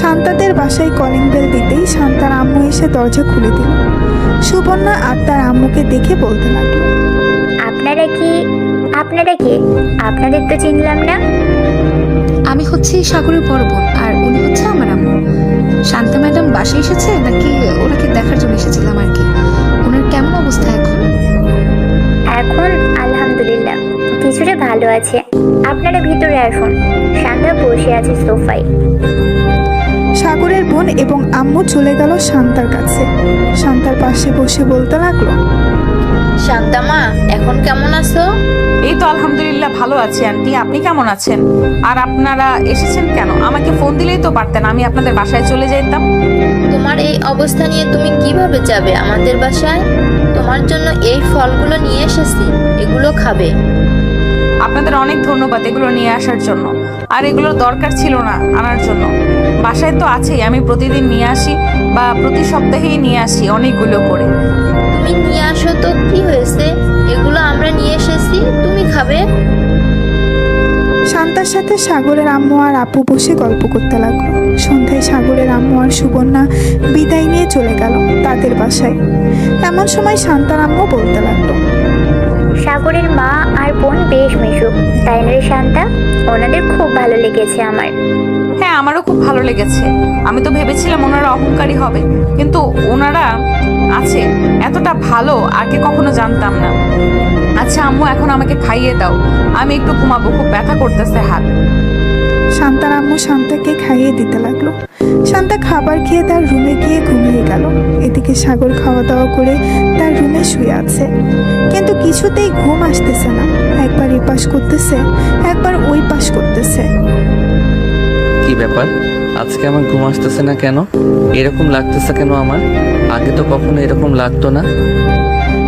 শান্তাদের বাসায় calling bell দিতেই শান্তার আম্মু এসে দরজা খুলে দিল। সুবর্ণা আর তার আম্মুকে দেখে বলতে লাগলো, আপনারা কে? আপনাদের তো চিনলাম না। আমি হচ্ছে সাগরের বড় বোন, আর উনি হচ্ছে আমার আম্মু। শান্তা ম্যাডাম বাসায় এসেছে নাকি ওনাকে দেখার জন্য এসেছিলাম আর কি। ওনার কেমন অবস্থা এখন? এখন আলহামদুলিল্লাহ কিছুটা ভালো আছে। আপনারা ভিতরে আসুন, শান্তা বসে আছে সোফায়। সাগরের বোন এবং আম্মু চলে গেল শান্তার কাছে। শান্তার পাশে বসে বলতে লাগলো, শান্তা মা, এখন কেমন আছো? এই তো আলহামদুলিল্লাহ ভালো আছি আন্টি, আপনি কেমন আছেন? আর আপনারা এসেছেন কেন? আমাকে ফোন দিলেই তো পারতেন, আমি আপনাদের বাসায় চলে যেতাম। তোমার এই অবস্থা নিয়ে তুমি কিভাবে যাবে আমাদের বাসায়? তোমার জন্য এই ফলগুলো নিয়ে এসেছি, এগুলো খাবে। আপনাদের অনেক ধন্যবাদ এগুলো নিয়ে আসার জন্য, আর এগুলোর দরকার ছিল না আনার জন্য। বাসায় তো আছেই, আমি প্রতিদিন নিয়ে আসি বা প্রতি সপ্তাহেই নিয়ে আসি অনেকগুলো করে। তুমি নিয়ে আসো তো কি হয়েছে, এগুলো আমরা নিয়ে এসেছি, তুমি খাবে। শান্তার সাথে সাগরের আম্মু আর আপু বসে গল্প করতে লাগলো। সন্ধ্যায় সাগরের আম্মু আর সুবর্ণা বিদায় নিয়ে চলে গেল তাদের বাসায়। এমন সময় শান্তার আম্মু বলতে লাগলো, সাগরের মা আর বোন বেশ মিশুক, তাই না রে শান্তা? ওনাদের খুব ভালো লেগেছে আমার। হ্যাঁ, আমারও খুব ভালো লেগেছে। আমি তো ভেবেছিলাম ওনারা অহংকারী হবে, কিন্তু ওনারা আছে এতটা ভালো আগে কখনো জানতাম না। আচ্ছা আম্মু, এখন আমাকে খাইয়ে দাও, আমি একটু ঘুমাবো, খুব ব্যথা করতেছে হাত। শান্তার আম্মু শান্তাকে খাইয়ে দিতে লাগলো। শান্তা খাবার খেয়ে তার রুমে গিয়ে ঘুমিয়ে গেল। এদিকে সাগর খাওয়া দাওয়া করে তার রুমে শুয়ে আছে, কিন্তু কিছুতেই ঘুম আসতেছে না। একবার এই পাশ করতেছে, একবার ওই পাশ করতেছে। কি ব্যাপার, আজকে আমার ঘুম আসতেছে না কেন? এরকম লাগতেছে কেন আমার? আগে তো কখনো এরকম লাগতো না।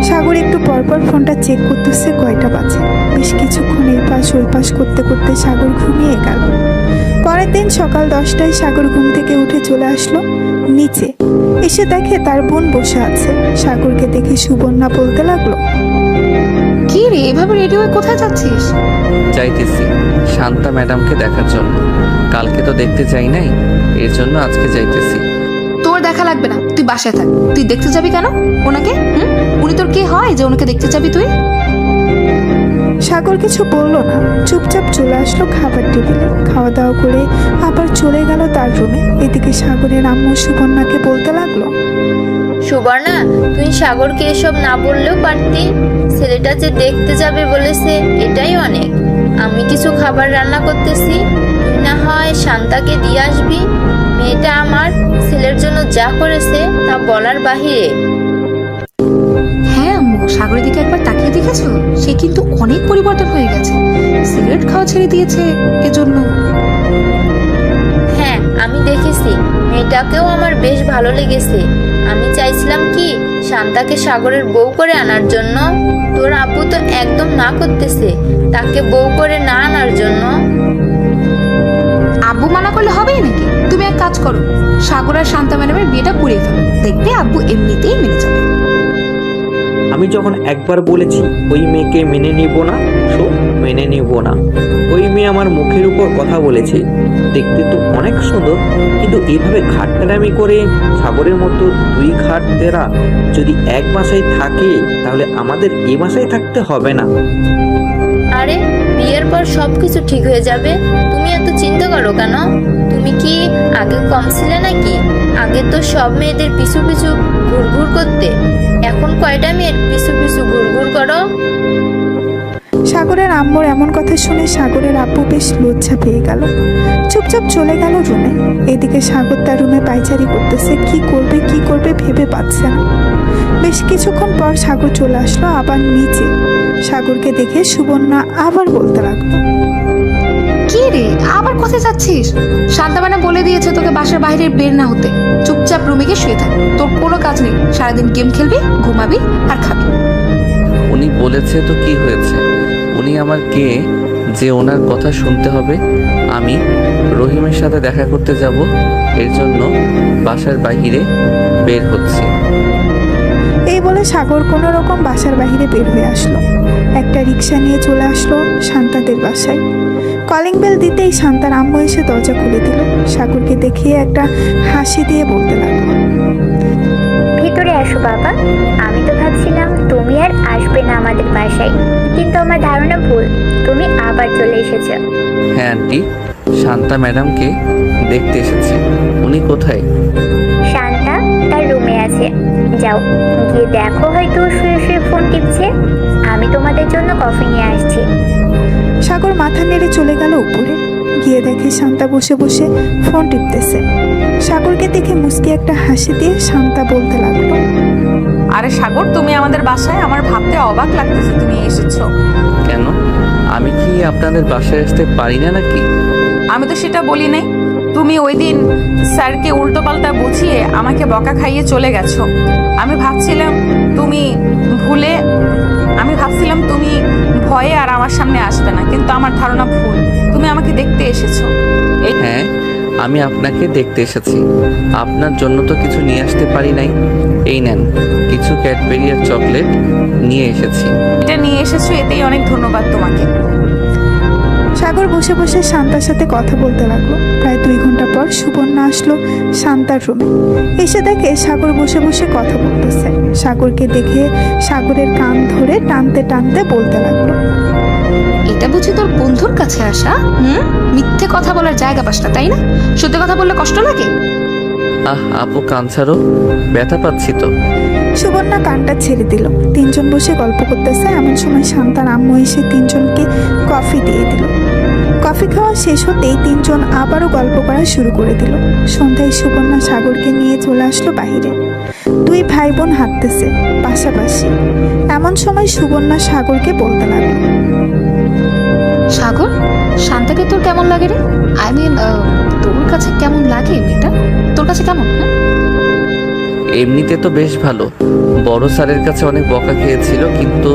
সাগর একটু পরপর ফোনটা চেক করতেছে কয়টা বাজে। বেশ কিছুক্ষণ এই পাশ ওই পাশ করতে করতে সাগর ঘুমিয়ে গেল। পরের দিন সকাল 10টায় সাগর ঘুম থেকে উঠে চলে আসলো নিচে। এসে দেখে তার বোন বসে আছে। সাগরকে দেখে সুবর্ণা বলতে লাগলো, কি রে, এভাবে রেডি হয়ে কোথায় যাচ্ছিস? যাইতেছি শান্তা ম্যাডামকে দেখার জন্য। কালকে তো দেখতে যাই নাই, এর জন্য আজকে যাইতেছি। তোর দেখা লাগবে না, তুই বাসায় থাক। তুই দেখতে যাবি কেন ওনাকে? উনি তোর কে হয় যে ওনাকে দেখতে যাবি তুই? সাগর কিছু বললো না, চুপচাপ চলে আসলো খাবার টেবিলে। খাওয়া দাওয়া করে আবার চলে গেল তার রুমে। এদিকে সাগরের আম্মু সুবর্ণাকে বলতে লাগলো, সুবর্ণা, তুই সাগরকে এসব না বললেও পারতি। ছেলেটা যে দেখতে যাবে বলেছে, এটাই অনেক। আমি কিছু খাবার রান্না করতেছি, তুই না হয় শান্তাকে দিয়ে আসবি। মেয়েটা আমার ছেলের জন্য যা করেছে তা বলার বাহিরে। হ্যাঁ আম্মু, সাগরের দিকে একবার তাকিয়ে দেখেছো? সে কিন্তু অনেক পরিবর্তন হয়ে গেছে। সিগারেট খাওয়া ছেড়ে দিয়েছে এজন্য। হ্যাঁ, আমি দেখেছি, মেয়েটাকেও আমার বেশ ভালো লেগেছে। আমি চাইছিলাম কি শান্তাকে সাগরের বউ করে আনার জন্য। তোর আব্বু তো একদম না করতেছে তাকে বউ করে না আনার জন্য। আব্বু মানা করলে হবেই নাকি? তুমি এক কাজ করো, সাগর আর শান্তা ম্যাডামের বিয়েটা করিয়ে ফেলো, দেখবে আব্বু এমনিতেই মেনে যাবে। আমি যখন একবার বলেছি ওই মেয়েকে মেনে নিব না, মেনে নিব না। ওই মেয়ে আমার মুখের উপর কথা বলেছে, দেখতে তো অনেক সুন্দর, কিন্তু এভাবে খাট্টারামি করে সাগরের মতো দুই খাটতেরা যদি এক বাসায় থাকে, তাহলে আমাদের এই বাসায় থাকতে হবে না। আরে, বিয়ের পর সবকিছু ঠিক হয়ে যাবে, তুমি এত চিন্তা করো কেন? তুমি কি আগে কম ছিলে নাকি? আগে তো সব মেয়েদের পিছু পিছু ঘুরঘুর করতে, এখন কয়টা মেয়ের পিছু পিছু ঘুরঘুর করো? সাগরের আম্মুর এমন কথা শুনে সাগরের আব্বু বেশ লজ্জা পেয়ে গেল। চুপচাপ চলে গেল রুমে। এদিকে সাগর তার রুমে পায়চারি করতেছে, কি করবে ভেবে পাচ্ছে না। বেশ কিছুক্ষণ পর সাগর চলে আসলো আবার নিচে। সাগরকে দেখে সুবর্ণা আবার বলতে লাগলো, কি রে, আবার কোথায় যাচ্ছিস? শান্তা ম্যাডাম বলে দিয়েছে তোকে বাসার বাইরে বের না হতে। চুপচাপ রুমে গিয়ে শুয়ে থাক, তোর কোনো কাজ নেই। সারাদিন গেম খেলবি, ঘুমাবি আর খাবি। উনি বলেছে তো কি হয়েছে? উনি আমার কে যে ওনার কথা শুনতে হবে? আমি রহিমের সাথে দেখা করতে যাব, এর জন্য বাসার বাইরে বের হচ্ছি। এই বলে সাগর কোনো রকম বাসার বাইরে বের হয়ে আসলো। একটা রিক্সা নিয়ে চলে আসলো শান্তাদের বাসায়। কলিং বেল দিতেই শান্তার আম্মু এসে দরজা খুলে দিল। সাগরকে দেখিয়ে একটা হাসি দিয়ে বলতে লাগলো, ভিতরে আসো বাবা। আমি তো ভাবছিলাম তুমি আর আসবে না আমাদের বাসায়, কিন্তু আমার ধারণা ভুল, তুমি আবার চলে এসেছো। হ্যাঁ আন্টি, শান্তা ম্যাডামকে দেখতে এসেছি। উনি কোথায়? শান্তা তার রুমে আছে, যাও গিয়ে দেখো, হয়তো শুয়ে শুয়ে ফোন টিপছে। আমি তোমাদের জন্য কফি নিয়ে আসছি। সাগর মাথা নেড়ে চলে গেল উপরে। গিয়ে দেখে শান্তা বসে বসে ফোন টিপতেছে। সাগরকে দেখে মুচকি একটা হাসি দিয়ে শান্তা বলতে লাগলো, আরে সাগর, তুমি আমাদের বাসায়? আমার ভাবতে অবাক লাগতেছে তুমি এসেছো। কেন, আমি কি আপনাদের বাসায় আসতে পারি না নাকি? আমি তো সেটা বলি নাই। তুমি ওই দিন স্যারকে উল্টোপাল্টা বুঝিয়ে আমাকে বকা খাইয়ে চলে গেছো। আমি ভাবছিলাম তুমি ভয়ে আর আমার সামনে আসবে না, কিন্তু আমার ধারণা ভুল, তুমি আমাকে দেখতে এসেছো। হ্যাঁ, আমি আপনাকে দেখতে এসেছি। আপনার জন্য তো কিছু নিয়ে আসতে পারি নাই। এই নেন, কিছু ক্যাডবেরি আর চকলেট নিয়ে এসেছি। এটা নিয়ে এসেছো, এতেই অনেক ধন্যবাদ তোমাকে। সাগর বসে বসে শান্তার সাথে কথা বলতে লাগলো। প্রায় 2 ঘন্টা পর সুবর্ণা আসলো শান্তার রুমে। এসে দেখে সাগর বসে বসে কথা বলতেছে। সাগরকে দেখে সাগরের কান ধরে টানতে টানতে বলতে লাগলো, এটা বুঝি তোর বন্ধুর কাছে আসা? মিথ্যে কথা বলার জায়গা পাস না, তাই না? সত্যি কথা বললে কষ্ট লাগে? আপু কান ছাড়ো, ব্যথা পাচ্ছি তো। সুবর্ণা কানটা ছেড়ে দিল। 3 জন বসে গল্প করতেছে। এমন সময় শান্তার আম্মু এসে 3 জনকে কফি দিয়ে দিল। কফি খাওয়া শেষ হতেই 3 জন আবারও গল্প করা শুরু করে দিল। সন্ধ্যায় সুবর্ণা সাগরকে নিয়ে চলে আসলো বাইরে। 2 ভাই বোন হাঁটতেছে পাশাপাশি। এমন সময় সুবর্ণা সাগরকে বলতে লাগলো, সাগর, শান্তাকে তোর কেমন লাগে রে? আই মিন, তোর কাছে কেমন লাগে মেয়েটা? তোর কাছে কেমন? এমনিতে তো বেশ ভালো। বড় স্যারের কাছে অনেক বকা খেয়েছিল, কিন্তু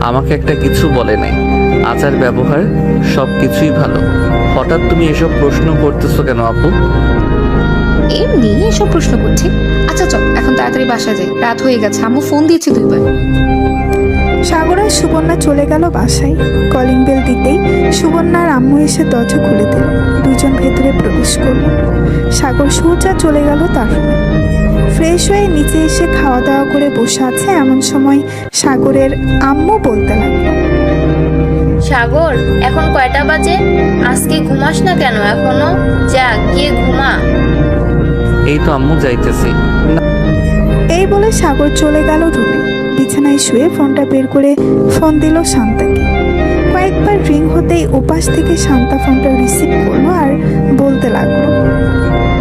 আমাকে একটা কিছু বলে নাই। আচার ব্যবহার সব কিছুই ভালো। হঠাৎ তুমি এসব প্রশ্ন করতেছো কেন আপু? এমনি এসব প্রশ্ন করছি। আচ্ছা চল, এখন তাড়াতাড়ি বাসায় যাই, রাত হয়ে গেছে, আম্মু ফোন দিয়েছি 2 বার। সাগর আর সুবর্ণা চলে গেল বাসায়। কলিং বেল দিতেই সুবর্ণার আম্মু এসে দরজা খুলে দিল। 2 জন ভেতরে প্রবেশ করল। সাগর সোজা চলে গেল তার রুমে। ফ্রেশ হয়ে নিচে এসে খাওয়া দাওয়া করে বসে আছে। এমন সময় সাগরের আম্মু বলতে লাগলো, সাগর, এখন কয়টা বাজে? আজকে ঘুমাস না কেন এখনো? যা গিয়ে ঘুমা। এই তো আম্মু যাইতেছি। এই বলে সাগর চলে গেল রুমে। বিছানায় শুয়ে ফোনটা বের করে ফোন দিল শান্তাকে। কয়েকবার রিং হতেই ওপাশ থেকে শান্তা ফোনটা রিসিভ করলো আর বলতে লাগলো,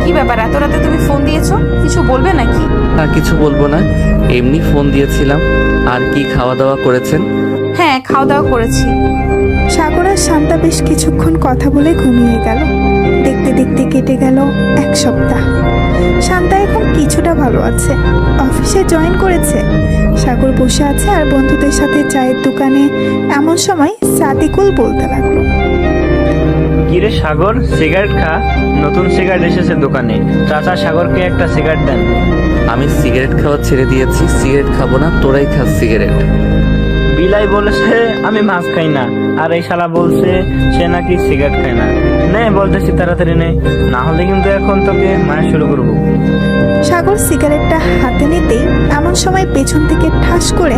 কি ব্যাপার, এত রাতে তুমি ফোন দিয়েছো? কিছু বলবে নাকি? আর কিছু বলবো না, এমনি ফোন দিয়েছিলাম। আর কি খাওয়া দাওয়া করেছেন? হ্যাঁ, খাওয়া দাওয়া করেছি। সাগর আর শান্তা বেশ কিছুক্ষণ কথা বলে ঘুমিয়ে গেল। দেখতে দেখতে কেটে গেল 1 সপ্তাহ। শান্তা এখন কিছুটা ভালো আছে, অফিসে জয়েন করেছে। সাগর বসে আছে আর বন্ধুদের সাথে চায়ের দোকানে। এমন সময় সাদিকুল বলতে লাগলো, কিরে সাগর, সিগারেট খা। নতুন সিগারেট এসেছে দোকানে। চাচা সাগরকে একটা সিগারেট দেন। আমি সিগারেট খাওয়া ছেড়ে দিয়েছি। সিগারেট খাবো না, তোরাই খাস সিগারেট। বিলাই বলেছে আমি মাছ খাই না, আর এই শালা বলছে সে নাকি সিগারেট খায় না। নে বলতেছি তাড়াতাড়ি নে, না হলে কিন্তু এখন তোকে মায়া শুরু করবো। সাগর সিগারেটটা হাতে নিতেই এমন সময় পেছন থেকে ঠাস করে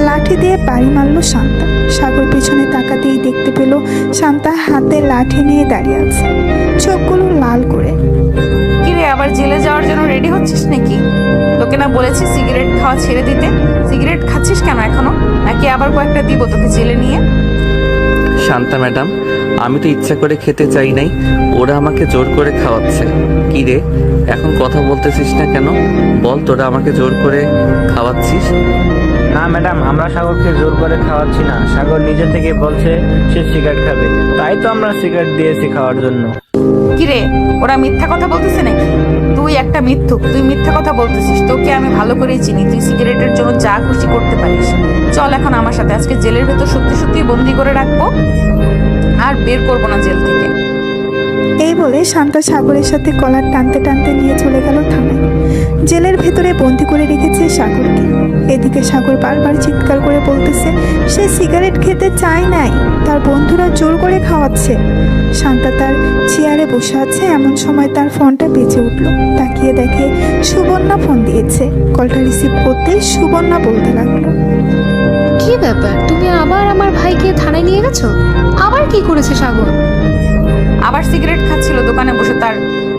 লাঠি দিয়ে বাড়ি মারল শান্তা। সাগর পেছনে তাকাতেই দেখতে পেল শান্তা হাতে লাঠি নিয়ে দাঁড়িয়ে আছে, চোখগুলো লাল করে। কিরে, আবার জেলে যাওয়ার জন্য রেডি হচ্ছিস নাকি? তোকে না বলেছি সিগারেট খাওয়া ছেড়ে দিতে? সিগারেট খাচ্ছিস কেন এখনো? নাকি আবার কয়েকটা দিব তোকে জেলে নিয়ে? শান্তা ম্যাডাম, আমি তো ইচ্ছা করে খেতে চাই নাই, ওরা আমাকে জোর করে খাওয়াচ্ছে। কি রে, এখন কথা বলতেছিস না কেন? বল, তোরা আমাকে জোর করে খাওয়াচ্ছিস? না ম্যাডাম, আমরা সাগরকে জোর করে খাওয়াচ্ছি না। সাগর নিজে থেকে বলছে সে সিগারেট খাবে, তাই তো আমরা সিগারেট দিয়েছি খাওয়ার জন্য। কিরে, ওরা মিথ্যা কথা বলতেছে নাকি? তুই একটা মিথ্যুক, তুই মিথ্যা কথা বলতেছিস। তোকে আমি ভালো করেই চিনি, তুই সিগারেটের জন্য যা খুশি করতে পারিস। চল এখন আমার সাথে, আজকে জেলের ভেতর সত্যি সত্যি বন্দি করে রাখবো, আর বের করবো না জেল থেকে। এই বলে শান্তা সাগরের সাথে কলার টানতে টানতে নিয়ে চলে গেল থানায়। জেলের ভেতরে বন্দি করে রেখেছে সাগরকে। এদিকে সাগর বারবার চিৎকার করে বলতেছে সে সিগারেট খেতে চায় নাই, তার বন্ধুরা জোর করে খাওয়াচ্ছে। শান্তা তার চেয়ারে বসে আছে, এমন সময় তার ফোনটা বেজে উঠল। তাকিয়ে দেখে সুবর্ণা ফোন দিয়েছে। কলটা রিসিভ করতেই সুবর্ণা বলতে লাগলো, কি ব্যাপার, তুমি আবার আমার ভাইকে থানায় নিয়ে গেছো? আবার কি করেছে সাগর? আবার সিগারেট খাচ্ছিল দোকানে বসে তার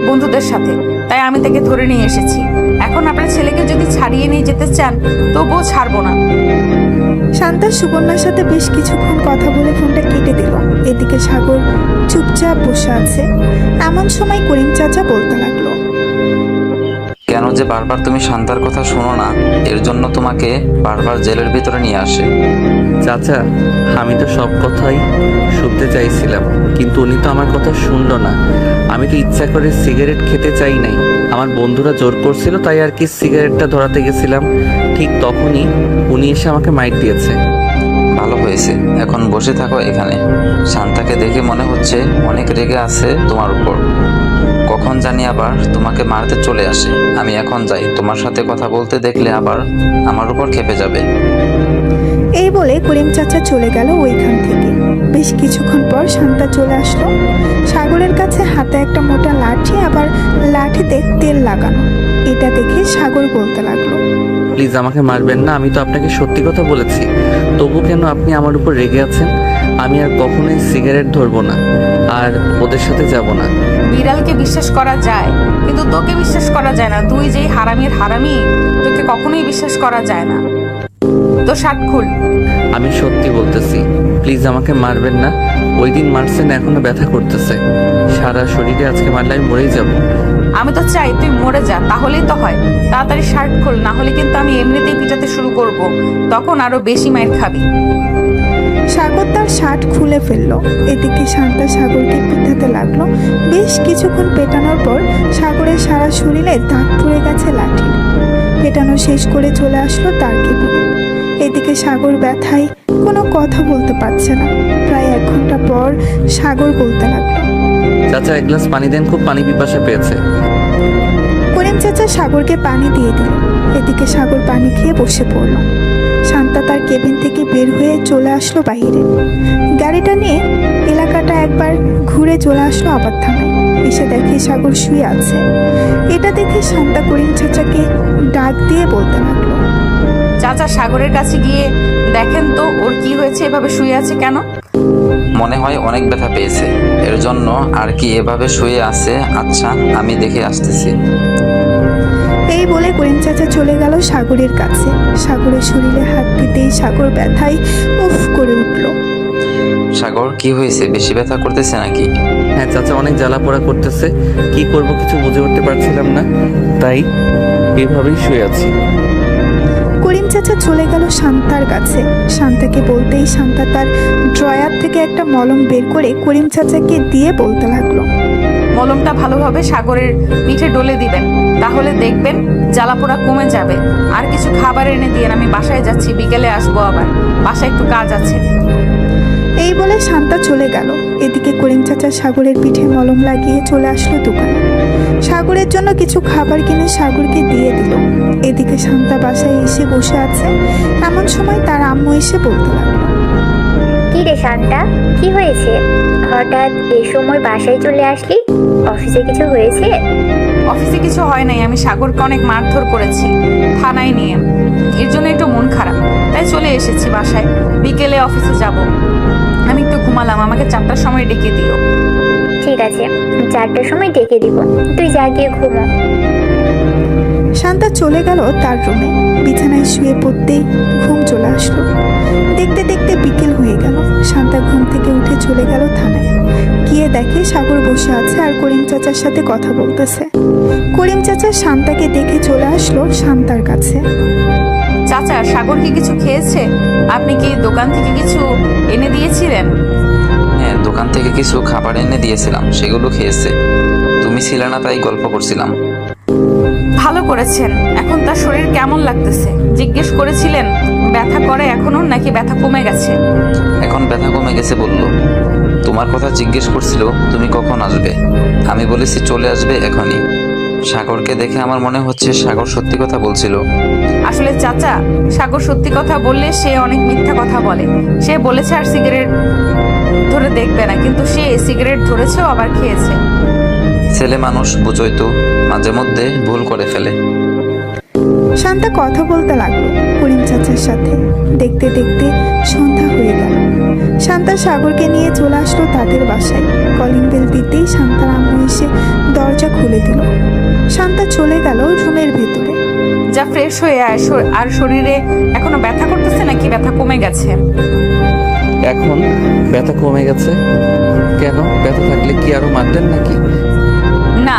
বন্ধুদের সাথে, তাই আমি তাকে ধরে নিয়ে এসেছি। এখন আপনার ছেলেকে যদি ছাড়িয়ে নিয়ে যেতে চান তবুও ছাড়বো না। শান্তা সুবর্ণার সাথে বেশ কিছুক্ষণ কথা বলে ফোনটা কেটে দিল। এদিকে সাগর চুপচাপ বসে আছে। এমন সময় করিম চাচা বলতে লাগলো, কেন যে বারবার তুমি শান্তার কথা শোনো না, এর জন্য তোমাকে বারবার জেলের ভিতরে নিয়ে আসে। চাচা, আমি তো সব কথাই শুনতে চাইছিলাম, কিন্তু উনি তো আমার কথা শুনলো না। আমি তো ইচ্ছা করে সিগারেট খেতে চাই নাই, আমার বন্ধুরা জোর করছিল, তাই আর কি সিগারেটটা ধরাতে গেছিলাম। ঠিক তখনই উনি এসে আমাকে মাইর দিয়েছে। ভালো হয়েছে, এখন বসে থাকো এখানে। শান্তাকে দেখে মনে হচ্ছে অনেক রেগে আছে তোমার উপর। কখন জানি আবার তোমাকে মারতে চলে আসে। আমি এখন যাই, তোমার সাথে কথা বলতে দেখলে আবার আমার উপর খেপে যাবে। এই বলে করিম চাচা চলে গেল ওইখান থেকে। বেশ কিছুক্ষণ পর শান্তা চলে আসলো। সাগরের কাছে হাতে একটা মোটা লাঠি, আবার লাঠিতে তেল লাগানো। এটা দেখে সাগর বলতে লাগলো, প্লিজ আমাকে মারবেন না, আমি তো আপনাকে সত্যি কথা বলেছি। তবু কেন আপনি আমার উপর রেগে আছেন? আমি আর কখনোই সিগারেট ধরবো না, আর ওদের সাথে যাব না। বিড়ালকে বিশ্বাস করা যায়, কিন্তু তোকে বিশ্বাস করা যায় না। তুই যেই হারামির হারামি, তোকে কখনোই বিশ্বাস করা যায় না। তো শার্ট খুল। আমি সত্যি বলতেছি, প্লিজ আমাকে মারবেন না। ওই দিন মারছেন, এখনো ব্যথা করতেছে সারা শরীরে। আজকে মারলে আমি মরেই যাব। আমি তো চাই তুই মরে যা, তাহলেই তো হয়। তাড়াতাড়ি শার্ট খোল, না হলে কিন্তু আমি এমনিতেই পিটাতে শুরু করব, তখন আরো বেশি মাইর খাবি। সাগর তার শার্ট খুলে ফেললো। এদিকে শান্তা সাগরকে পিটাতে লাগলো। বেশ কিছুক্ষণ পেটানোর পর সাগরের সারা শরীরে দাগ পড়ে গেছে লাঠির। পেটানো শেষ করে চলে আসলো তার কেবিনে। এদিকে সাগর ব্যথায় কোনো কথা বলতে পারছে না। প্রায় 1 ঘন্টা পর সাগর বলতে লাগলো, চাচা এক গ্লাস পানি দেন, খুব পানি পিপাসা পেয়েছে। করিম চাচা সাগরকে পানি দিয়ে দিল। এদিকে সাগর পানি খেয়ে বসে পড়ল। শান্তা তার কেবিন থেকে বের হয়ে চলে আসলো বাইরে। গাড়িটা নিয়ে এলাকাটা একবার ঘুরে চলে আসলো আবার থানায়। এসে দেখে সাগর শুয়ে আছে। এটা দেখে শান্তা করিম চাচাকে ডাক দিয়ে বলতে লাগলো, চাচা সাগরের কাছে গিয়ে দেখেন তো ওর কি হয়েছে, এভাবে শুয়ে আছে কেন? মনে হয় অনেক ব্যথা পেয়েছে, এর জন্য আর কি এভাবে শুয়ে আছে। আচ্ছা, আমি দেখে আসতেছি। এই বলে করিম চাচা চলে গেল সাগরের কাছে। সাগরের শরীরে হাত দিতেই সাগর ব্যথায় উফ করে উঠল। সাগর, কি হয়েছে? বেশি ব্যথা করতেছে নাকি? হ্যাঁ চাচা, অনেক জ্বালা পোড়া করতেছে। কি করব কিছু বুঝে উঠতে পারছিলাম না, তাই এভাবেই শুয়ে আছি। করিম চাচা চলে গেল শান্তার কাছে। শান্তাকে বলতেই শান্তা তার ড্রয়ার থেকে একটা মলম বের করে করিম চাচাকে দিয়ে বলতে লাগলো, মলমটা ভালোভাবে সাগরের পিঠে ডলে দিবেন, তাহলে দেখবেন জ্বালাপোড়া কমে যাবে। আর কিছু খাবার এনে দিয়ে আমি বাসায় যাচ্ছি, বিকেলে আসবো আবার, বাসায় একটু কাজ আছে। এই বলে শান্তা চলে গেল। এদিকে করিম চাচা সাগরের পিঠে মলম লাগিয়ে চলে আসলো দোকানে। সাগরের জন্য কিছু খাবার কিনে সাগরকে দিয়ে দিল। এদিকে শান্তা বাসায় এসে বসে আছে। এমন সময় তার আম্মু এসে বলতে লাগলো, কি রে শান্তা, কি হয়েছে? হঠাৎ এই সময় বাসায় চলে আসলি? অফিসে কিছু হয়েছে? অফিসে কিছু হয় নাই, আমি সাগরকে অনেক মারধর করেছি থানায় নিয়ে, এর জন্য একটু মন খারাপ, তাই চলে এসেছি বাসায়। বিকেলে অফিসে যাব। আমি একটু ঘুমালাম, আমাকে 4টার সময় ডেকে দিও। ঠিক আছে, 4টার সময় ডেকে দিব, তুই যা গিয়ে ঘুমো। শান্তা চলে গেল তার রুমে। বিছানায় শুয়ে পড়তেই ঘুম চলে আসলো। দেখতে দেখতে বিকেল হয়ে গেল। শান্তা ঘুম থেকে উঠে চলে গেল থানায়। গিয়ে দেখে সাগর বসে আছে আর করিম চাচার সাথে কথা বলতেছে। করিম চাচা শান্তাকে দেখে চলে আসলো শান্তার কাছে। চাচা, সাগর কি কিছু খেয়েছে? আপনি কি দোকান থেকে কিছু এনে দিয়েছিলেন? হ্যাঁ, দোকান থেকে কিছু খাবার এনে দিয়েছিলাম, সেগুলো খেয়েছে। তুমি ছিলে না, তাই গল্প করছিলাম। ভালো করেছেন। এখন তার শরীর কেমন লাগতেছে জিজ্ঞেস করেছিলেন? ব্যথা করে এখনো নাকি ব্যথা কমে গেছে? এখন ব্যথা কমে গেছে বললো। তোমার কথা জিজ্ঞেস করছিল তুমি কখন আসবে, আমি বলেছি চলে আসবে এখনই। সাগরকে দেখে আমার মনে হচ্ছে সাগর সত্যি কথা বলছিল। আসলে চাচা, সাগর সত্যি কথা বললে সে অনেক মিথ্যা কথা বলে। সে বলেছে আর সিগারেট ধরে দেখবে না, কিন্তু সে সিগারেট ধরেছেও আবার খেয়েছে। ছেলে মানুষ, বুঝোই তো, মাঝে মধ্যে ভুল করে ফেলে। শান্তা কথা বলতে লাগলো করিম চাচার সাথে। দেখতে দেখতে সন্ধ্যা হয়ে গেল। শান্তা সাগরকে নিয়ে চলে আসলো তাদের বাসায়। কলিং বেল দিতেই শান্তার আম্মু এসে দরজা খুলে দিল। শান্তা চলে গেল রুমের ভেতরে। যা ফ্রেশ হয়ে আয়। আর শরীরে এখনো ব্যথা করতেছে নাকি ব্যথা কমে গেছে? এখন ব্যথা কমে গেছে। কেন, ব্যথা থাকলে কি আরো মারতেন নাকি? না,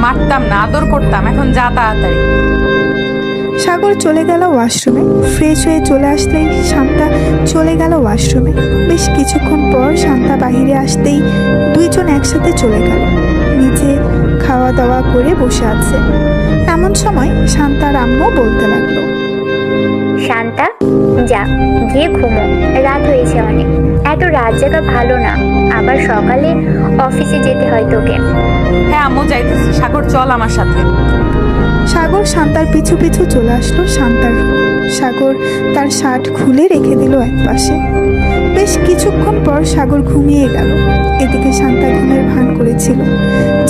মারতাম না, আদর করতাম। এখন যা তাড়াতাড়ি। সাগর চলে গেল ওয়াশরুমে। ফ্রেশ হয়ে চলে আসলেই শান্তা চলে গেল ওয়াশরুমে। বেশ কিছুক্ষণ পর শান্তা বাহিরে আসতেই দুইজন একসাথে চলে গেল। নিচে খাওয়া দাওয়া করে বসে আছে। এমন সময় শান্তার আম্মু বলতে লাগলো, শান্তা, যা গিয়ে ঘুমো, রাত হয়েছে অনেক। এত রাত জাগা ভালো না, আবার সকালে অফিসে যেতে হয় তোকে। হ্যাঁ আম্মু, যাইতেছি। সাগর চল আমার সাথে। সাগর শান্তার পিছু পিছু চলে আসলো শান্তার রুমে। সাগর তার শার্ট খুলে রেখে দিল একপাশে। বেশ কিছুক্ষণ পর সাগর ঘুমিয়ে গেল। এদিকে শান্তা ঘুমের ভান করেছিল,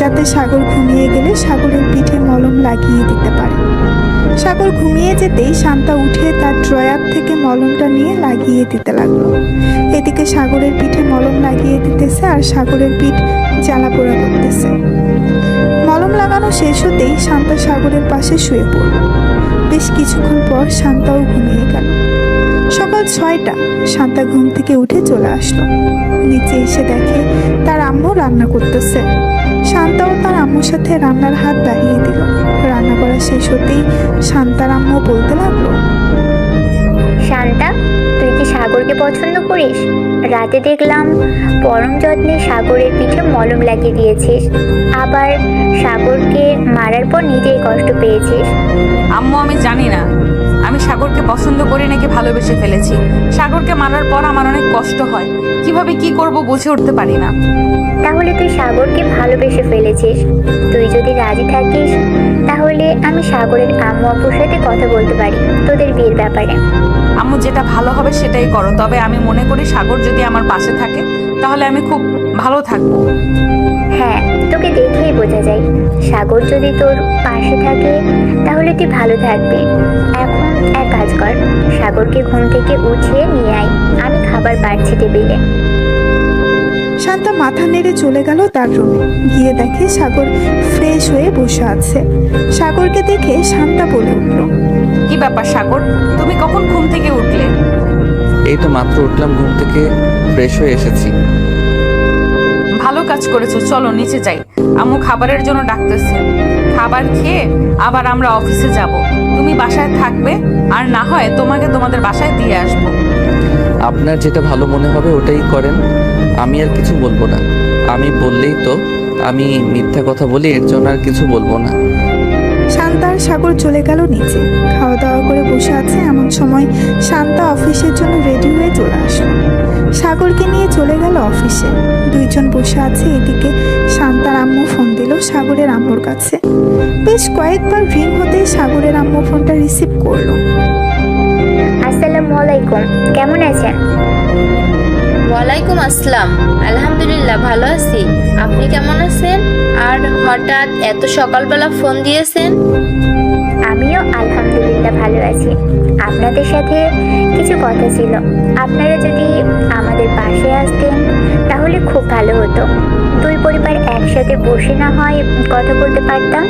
যাতে সাগর ঘুমিয়ে গেলে সাগরের পিঠে মলম লাগিয়ে দিতে পারে। সাগর ঘুমিয়ে যেতেই শান্তা উঠে তার ড্রয়ার থেকে মলমটা নিয়ে লাগিয়ে দিতে লাগলো। এদিকে সাগরের পিঠে মলম লাগিয়ে দিতেছে আর সাগরের পিঠ জ্বালা পোড়া করতেছে। মলম লাগানো শেষ হতেই শান্তা সাগরের পাশে শুয়ে পড়ল। বেশ কিছুক্ষণ পর শান্তাও ঘুমিয়ে গেল। সকাল 6টা। শান্তা ঘুম থেকে উঠে চলে আসলো। নিচে এসে দেখে তার আম্মু রান্না করতেছে। শান্তাও তার আম্মুর সাথে রান্নার হাত বাড়িয়ে দিল। রান্না করা শেষ হতেই শান্তার আম্মু বলতে লাগলো, শান্তা, তুই কি সাগরকে পছন্দ করিস? রাতে দেখলাম পরম যত্নে সাগরের পিঠে মলম লাগিয়ে দিয়েছিস, আবার সাগরকে মারার পর নিজেই কষ্ট পেয়েছিস। আম্মু, আমি জানি না আমি সাগরকে পছন্দ করি নাকি ভালোবেসে ফেলেছি। সাগরকে মারার পর আমার অনেক কষ্ট হয়। কিভাবে কি করব বুঝে উঠতে পারি না। তাহলে তুই সাগরকে ভালোবেসে ফেলেছিস। তুই যদি রাজি থাকিস তাহলে আমি সাগরের আম্মু আব্বুর সাথে কথা বলতে পারি তোদের বিয়ের ব্যাপারে। আম্মু, যেটা ভালো হবে সেটাই করো। তবে আমি মনে করি সাগর যদি আমার পাশে থাকে তাহলে আমি খুব ভালো থাকবো। হ্যাঁ, তোকে দেখেই বোঝা যায় সাগর যদি তোর পাশে থাকে তাহলে তুই ভালো থাকবি। এখন এক কাজ কর, সাগরকে ঘুম থেকে উঠিয়ে নিয়ে আয়, আমি খাবার বাড়ছি টেবিলে। শান্তা মাথা নেড়ে চলে গেল তার রুমে। গিয়ে দেখে সাগর ফ্রেশ হয়ে বসে আছে। সাগরকে দেখে শান্তা বলে উঠল, কি ব্যাপার সাগর, তুমি কখন ঘুম থেকে উঠলে? এই তো মাত্র উঠলাম ঘুম থেকে, ফ্রেশ হয়ে এসেছি। ভালো কাজ করেছো, চলো নিচে যাই। আম্মু খাবারের জন্য ডাকতেছে। খাবার খেয়ে আবার আমরা অফিসে যাব। তুমি বাসায় থাকবে, আর না হয় তোমাকে তোমাদের বাসায় দিয়ে আসবো। আপনার যেটা ভালো মনে হবে ওটাই করেন, আমি আর কিছু বলবো না। আমি বললেই তো আমি মিথ্যা কথা বলি, এর জন্য আর কিছু বলবো না। শান্তা আর সাগর চলে গেল নিচে। খাওয়া দাওয়া করে বসে আছে। এমন সময় শান্তা অফিসের জন্য রেডি হয়ে চলে আসলো। সাগরকে নিয়ে চলে গেল অফিসে। দুইজন বসে আছে। এদিকে শান্তার আম্মু ফোন দিল সাগরের আম্মুর কাছে। বেশ কয়েকবার রিং হতে সাগরের আম্মু ফোনটা রিসিভ করলো। আসসালামু আলাইকুম, কেমন আছেন? ওয়ালাইকুম আসসালাম। আলহামদুলিল্লাহ ভালো আছি। আপনি কেমন আছেন? আর হঠাৎ এত সকালবেলা ফোন দিয়েছেন? আমিও আলহামদুলিল্লাহ ভালো আছি। আপনাদের সাথে কিছু কথা ছিল। আপনারা যদি আমাদের পাশে আসতেন তাহলে খুব ভালো হতো। দুই পরিবার একসাথে বসে না হয় কথা বলতে পারতাম।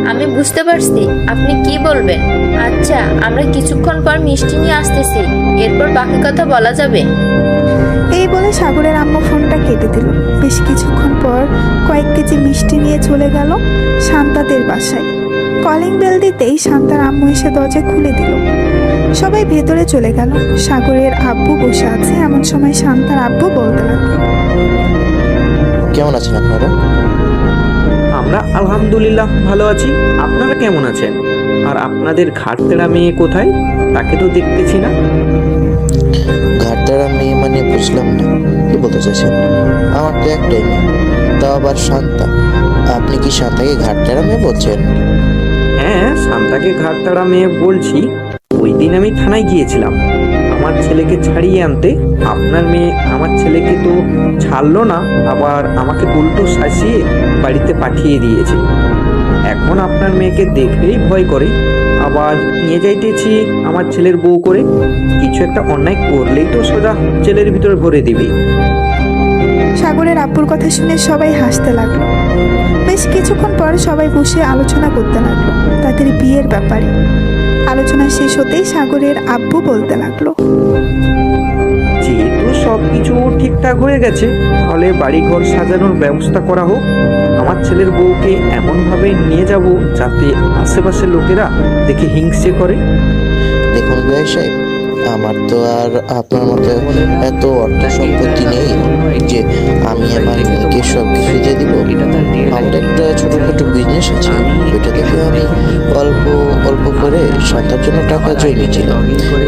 আমি বুঝতে পারছি আপনি কি বলবেন। আচ্ছা, আমরা কিছুক্ষণ পর মিষ্টি নিয়ে আসতেছি, এরপর বাকি কথা বলা যাবে। এই বলে সাগরের আম্মু ফোনটা কেটে দিল। বেশ কিছুক্ষণ পর কয়েক কেজি মিষ্টি নিয়ে চলে গেল শান্তাদের বাসায়। কলিং বেল দিতেই শান্তার আম্মু এসে দরজা খুলে দিল। সবাই ভেতরে চলে গেল। সাগরের আব্বু বসে আছে। এমন সময় শান্তার আব্বু বলতে লাগলো, কেমন আছেন আপনারা? আমরা আলহামদুলিল্লাহ ভালো আছি। আপনারা কেমন আছেন? আর আপনাদের ঘাটতেরা মেয়ে কোথায়? তাকে তো দেখতেছি না। ঘাটতারা মেয়ে মানে বুঝলাম না, কি বলতে চাইছেন? আমার তো একটাই মেয়ে, তাও আবার শান্তা। আপনি কি শান্তাকে ঘাটতারা মেয়ে বলছেন? হ্যাঁ, শান্তাকে ঘাটতাড়া মেয়ে বলছি। ওই দিন আমি থানায় গিয়েছিলাম আমার ছেলেকে ছাড়িয়ে আনতে। আপনার মেয়ে আমার ছেলেকে তো ছাড়লো না, আবার আমাকে উল্টো শাসিয়ে বাড়িতে পাঠিয়ে দিয়েছে। এখন আপনার মেয়েকে দেখলেই ভয় করে, আবার নিয়ে যাইতেছি আমার ছেলের বউ করে। কিছু একটা অন্যায় করলেই তো সোজা ছেলের ভিতরে ভরে দিবে। সাগরের আব্বুর কথা শুনে সবাই হাসতে লাগলো। বেশ কিছুক্ষণ পর সবাই বসে আলোচনা করতে লাগলো তাদের বিয়ের ব্যাপারে। আলোচনা শেষ হতেই সাগরের আব্বু বলতে লাগলো, যেহেতু সবকিছু ঠিকঠাক হয়ে গেছে, তাহলে বাড়িঘর সাজানোর ব্যবস্থা করা হোক। আমার ছেলের বউকে এমনভাবে নিয়ে যাব যাতে আশেপাশের লোকেরা দেখে হিংসে করে। দেখুন ভাই সাহেব, আমার তো আর আপনার মতো এত অর্থ সম্পত্তি নেই যে আমি আমার মেয়েকে সব কিছু দিয়ে দিব। আমার একটা ছোটখাটো বিজনেস আছে, ওইটা থেকে আমি অল্প অল্প করে শান্তার জন্য টাকা জমিয়েছিলাম।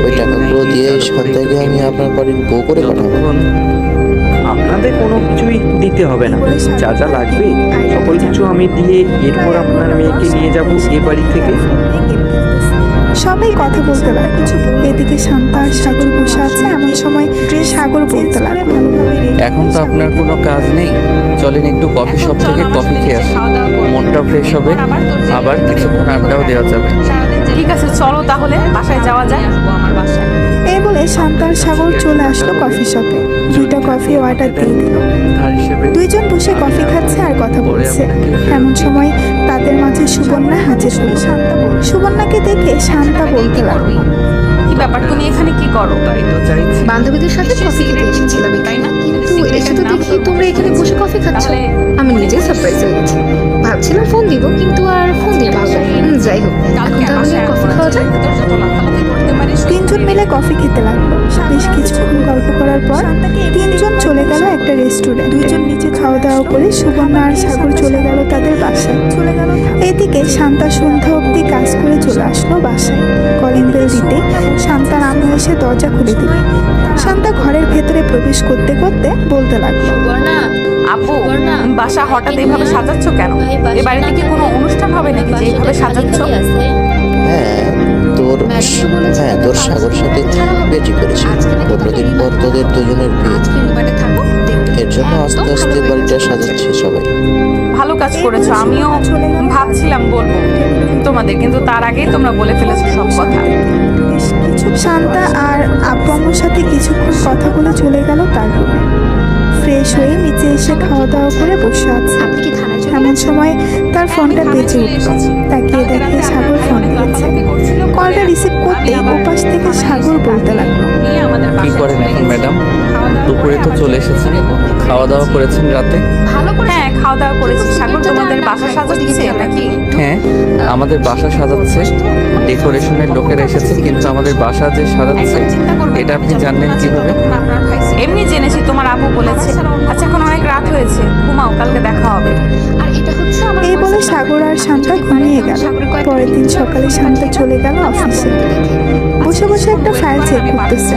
ওই টাকাগুলো দিয়ে শান্তাকে আমি আপনার বাড়ির বউ করে পাঠাবো। আপনাদের কোনো কিছুই দিতে হবে না, যা যা লাগবে সকল কিছু আমি দিয়ে এরপর আপনার মেয়েকে নিয়ে যাব এ বাড়ি থেকে। সবাই কথা বলতে লাগলো। এদিকে শান্তা আর সাগর বসে আছে। এমন সময় সাগর বলতে লাগলো, এখন তো আপনার কোনো কাজ নেই, চলেন একটু কফি শপ থেকে কফি খেয়ে আসি, মনটা ফ্রেশ হবে, আবার কিছুক্ষণ আড্ডাও দেওয়া যাবে। ঠিক আছে, চলো তাহলে বাসায় যাওয়া যায়। আমার বাসায় এই বলে শান্তা আর সাগর চলে আসলো কফি শপে। দুইটা কফি অর্ডার দিয়ে দিল। ধার হিসেবে দুইজন বসে কফি খাচ্ছে আর কথা বলছে। এমন সময় তাদের মাঝে সুবর্ণা হাজির হলো। সুবর্ণাকে দেখে শান্তা বলতে লাগলো, কি ব্যাপার, তুমি এখানে কি করো? তাই তো চাইছি। বান্ধবীদের সাথে কফি খেতে এসেছিলাম এখানে, কিন্তু এসে তো দেখি তোমরা এখানে বসে কফি খাচ্ছ। আমি নিজেই সারপ্রাইজ হয়ে গেছি। ভাবছিলাম ফোন দিব, কিন্তু আর ফোন দিতে হবে। যাই হোক, এখন তাহলে কফি খাওয়া যায়। তিনজন মিলে কফি খেতে লাগলো। বেশ কিছুক্ষণ গল্প করার পর তিনজন চলে গেল একটা রেস্টুরেন্ট। দুজন নিচে খাওয়া দাওয়া করে সুবর্ণা আর সাগর চলে গেল তাদের বাসায়। এদিকে শান্তা সন্ধ্যা অবধি কাজ করে চলে আসলো বাসায়। কলিং বেল দিতে শান্তার আম্মু এসে দরজা খুলে দিল। শান্তা ঘরের ভেতরে প্রবেশ করতে করতে বলতে লাগলো, সুবর্ণা, আপু, সুবর্ণা, বাসা হঠাৎ এইভাবে সাজাচ্ছ কেন? এ বাড়িতে কি কোনো অনুষ্ঠান হবে নাকি যে এইভাবে সাজাচ্ছ? হ্যাঁ, তোর সাগর সাথে বেটি করেছি। 15 দিন পর তোদের দুজনের বিয়ে। আজকে রিমান্ডে থাকো, এর জন্য আস্তে আস্তে বাড়িটা সাজাচ্ছে সবাই। ভালো কাজ করেছো। আমিও ভাবছিলাম বলবো তোমাদের, কিন্তু তার আগেই তোমরা বলে ফেলেছো সব কথা। শান্তা আর আব্বু আম্মুর সাথে কিছুক্ষণ কথা বলে চলে গেল তার রুমে। ফ্রেশ হয়ে নিচে এসে খাওয়া দাওয়া করে বসে আছে। আপনি কি থানায় চলে এমন সময় তার ফোনটা বেজে উঠল। তাকিয়ে দেখে সাগর ফোন দিয়েছে। কলটা রিসিভ করতে ওপাশ থেকে সাগর বলতে লাগলো, কি করেন এখন ম্যাডাম? দুপুরে তো চলে এসেছেন, খাওয়া দাওয়া করেছেন রাতে? ভালো করে, হ্যাঁ, খাওয়া দাওয়া করেছি। সাগর তোমাদের বাসা সাজাচ্ছে নাকি? হ্যাঁ, আমাদের বাসা সাজাচ্ছে। ডেকোরেশনের লোকেরা এসেছে, কিন্তু আমাদের বাসা যে সাজাচ্ছে এটা আপনি জানলেন কিভাবে? এমনি জেনেছি, তোমার আপু বলেছে। আচ্ছা, এখন অনেক রাত হয়েছে, ঘুমাও, কালকে দেখা হবে। আর এটা হচ্ছে আমার এই বলে সাগর আর শান্তা ঘুমিয়ে গেল। পরের দিন সকালে শান্তা চলে গেল অফিসে। বসে বসে একটা ফাইল চেক করতেছে।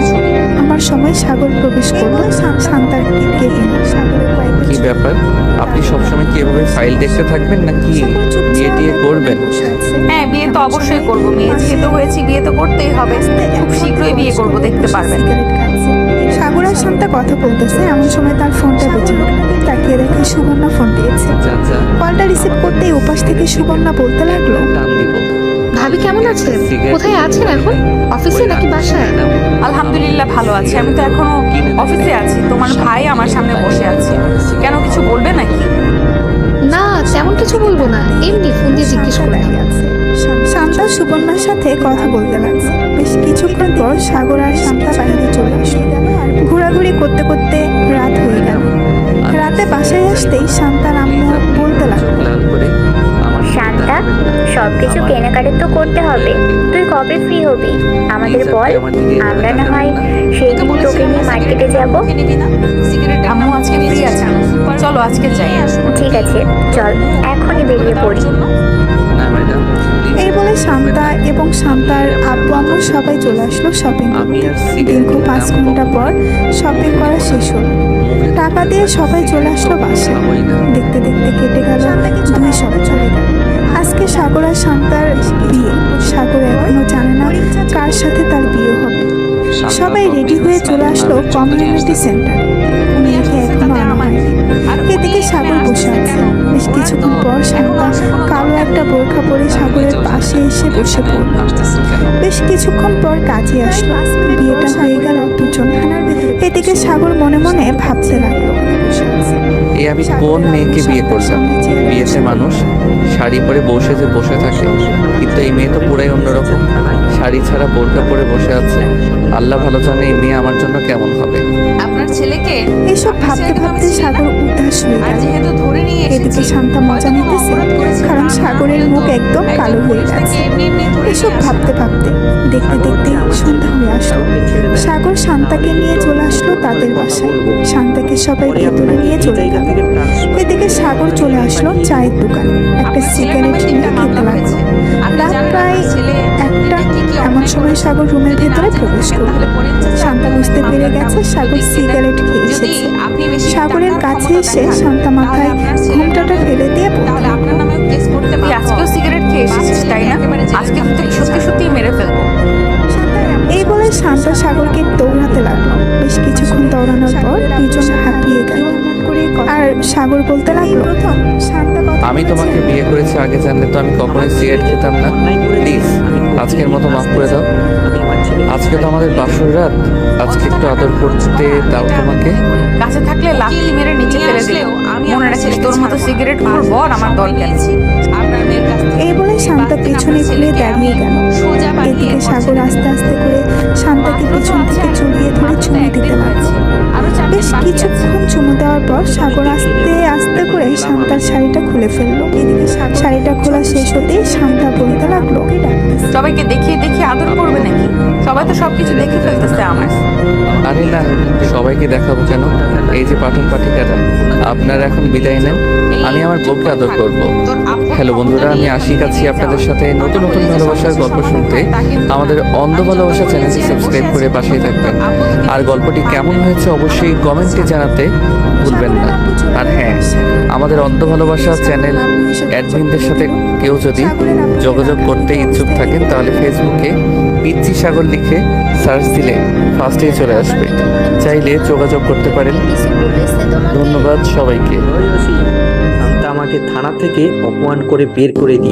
আমার সময় সাগর প্রবেশ করলো শান্তার কেবিনে। সাগরের কয়েকবার কি ব্যাপার, আপনি সবসময় কি এভাবে ফাইল দেখতে থাকবেন নাকি বিয়ে টিয়ে করবেন? হ্যাঁ, বিয়ে তো অবশ্যই করবো। মেয়ে যেহেতু হয়েছি, বিয়ে তো করতেই হবে। খুব শীঘ্রই বিয়ে করবো, দেখতে পারবেন। সিগারেট খাচ্ছে। সাগর আর শান্তা কথা বলতেছে। এমন সময় তার ফোনটা বেজে উঠল। তাকিয়ে দেখে সুবর্ণা ফোন দিয়েছে। চাচা, কলটা রিসিভ করতেই উপাস থেকে সুবর্ণা বলতে লাগলো, টান দিব। ভাবি কেমন আছেন? কোথায় আছেন এখন? অফিসে নাকি বাসায়? আলহামদুলিল্লাহ ভালো আছে। আমি তো এখনো অফিসে আছি। তোমার ভাই আমার সামনে বসে আছে, কেন কিছু বলবে নাকি? না, তেমন কিছু বলবো না, এমনি ফোন দিয়ে জিজ্ঞেস করলাম। শান্তা সুবর্ণার সাথে কথা বলতে লাগছে। বেশ কিছুক্ষণ পর সাগর আর শান্তা বাইরে চলে আসলো। ঘোরাঘুরি করতে করতে রাত হয়ে গেল। রাতে বাসায় আসতেই শান্তার আম্মু বলতে লাগলো, লাল করে আমার শান্তা, সবকিছু কেনাকাটা তো করতে হবে। তুই কবে ফ্রি হবি আমাদের বল, আমরা না হয় সেই দিন তোকে নিয়ে মার্কেটে যাব। আম্মু আজকে ফ্রি আছে, চলো আজকে যাই। ঠিক আছে, চল এখনই বেরিয়ে পড়ি। না ম্যাডাম, এই বলে শান্তা এবং শান্তার আব্বু আম্মু সবাই চলে আসলো শপিং আমি করতে। আর সিগারেট দীর্ঘ 5 খেতাম ঘন্টা পর শপিং করা শেষ হলো। টাকা দিয়ে সবাই চলে আসলো বাসায়। দেখতে দেখতে কেটে গেল 2 সপ্তাহ চলে গেল। আজকে সাগর আর শান্তার বিয়ে। সাগর এখনো জানে না কার সাথে তার বিয়ে হবে। সবাই রেডি হয়ে চলে আসলো কমিউনিটি সেন্টারে। মেয়েকে এখনো আনা হয়নি। এদিকে সাগর বসে আছে। বেশ কিছুক্ষণ পর শান্তা কালো একটা বোরখা পরে সাগরের পাশে এসে বসে পড়ল। বেশ কিছুক্ষণ পর কাজে আসলো। বিয়েটা হয়ে গেল দুজন। এদিকে সাগর মনে মনে ভাবতে লাগলো, এই আমি কোন মেয়েকে বিয়ে করলাম? বিয়েতে মানুষ শাড়ি পরে বসে থাকে, কিন্তু এই মেয়ে তো পুরাই অন্যরকম। শাড়ি ছাড়া বোরকা পরে বসে আছে। আল্লাহ ভালো জানে এই মেয়ে আমার জন্য কেমন হবে। আপনার ছেলেকে এসব ভাবতে ভাবতে সাগর উদাস হয়ে আর গেল। যেহেতু ধরে নিয়ে এদিকে শান্তা মজা নিতেছে, কারণ সাগরের মুখ একদম কালো হয়ে গেছে। এসব ভাবতে ভাবতে দেখতে দেখতে সন্ধ্যা হয়ে আসলো। সাগর শান্তাকে নিয়ে চলে আসলো তাদের বাসায়। শান্তাকে সবাই ভেতরে নিয়ে চলে গেল। এদিকে সাগর চলে আসলো চায়ের দোকানে। একটা সিগারেট নিয়ে খেতে লাগলো। রাত প্রায় 1টা। এমন সময় সাগর রুমের ভেতরে প্রবেশ করলো। শান্তা বুঝতে পেরে গেছে সাগর সিগারেট খেয়ে এসেছে। সাগরের কাছে এসে শান্তা মাথায় ঘোমটাটা ফেলে দিয়ে বলল, আপনার নামে কেস করতে পারবো। আজকেও সিগারেট খেয়ে এসেছিস তাই না? আজকে তো তোকে সত্যি সত্যি মেরে ফেলবো। এই বলে শান্তা সাগরকে দৌড়াতে লাগলো। বেশ কিছুক্ষণ দৌড়ানোর পর দুজন হাঁপিয়ে গেল। আর সাগর বলতে লাগলো, আমি তোমাকে বিয়ে করেছি, আগে জানলে তো আমি কখনোই সিগারেট খেতাম না। প্লিজ আজকের মতো মাফ করে দাও। আজকে তো আমাদের বাসর রাত, আজকে একটু আদর করতে দাও তোমাকে। কাছে থাকলে লাথি মেরে নিচে ফেলে দিলেও মনে রাখিস তোর মতো সিগারেট খাওয়ার বর আমার দল পেয়েছি। আপনার মেয়ের কাছ থেকে এই বলে শান্তা পেছনে ঘুরে দাঁড়িয়ে গেল। এদিকে সাগর আস্তে আস্তে করে শান্তাকে পিছন থেকে জড়িয়ে ধরে চুমু দিতে লাগলো। বেশ কিছুক্ষণ চুমু দেওয়ার পর সাগর আস্তে আস্তে করে শান্তার শাড়িটা খুলে ফেললো। এদিকে শাড়িটা খোলা শেষ হতেই শান্তা বলতে লাগলো, সবাইকে দেখিয়ে দেখিয়ে আদর করবে নাকি? সবাই তো সবকিছু দেখে ফেলতেছে আমার। আরে না, সবাইকে দেখাবো কেন? এই যে পাঠক পাঠিকারা, আপনারা এখন বিদায় নেন, আমি আমার বউকে আদর করব। হ্যালো বন্ধুরা, আমি আশিক আছি আপনাদের সাথে নতুন নতুন ভালোবাসার গল্প শুনতে। আমাদের অন্ধ ভালোবাসা চ্যানেলটি সাবস্ক্রাইব করে পাশেই থাকবেন। আর গল্পটি কেমন হয়েছে অবশ্যই কমেন্টে জানাতে ভুলবেন না। আর হ্যাঁ, আমাদের অন্ধ ভালোবাসা চ্যানেল অ্যাডমিনদের সাথে কেউ যদি যোগাযোগ করতে ইচ্ছুক থাকেন তাহলে ফেসবুকে পিচ্চি সাগর লিখে সার্চ দিলে ফার্স্টেই চলে আসবে। চাইলে যোগাযোগ করতে পারেন। কিছু বলেছে তোমাকে? ধন্যবাদ সবাইকে। শান্তা আমাকে থানা থেকে অপমান করে বের করে দিয়ে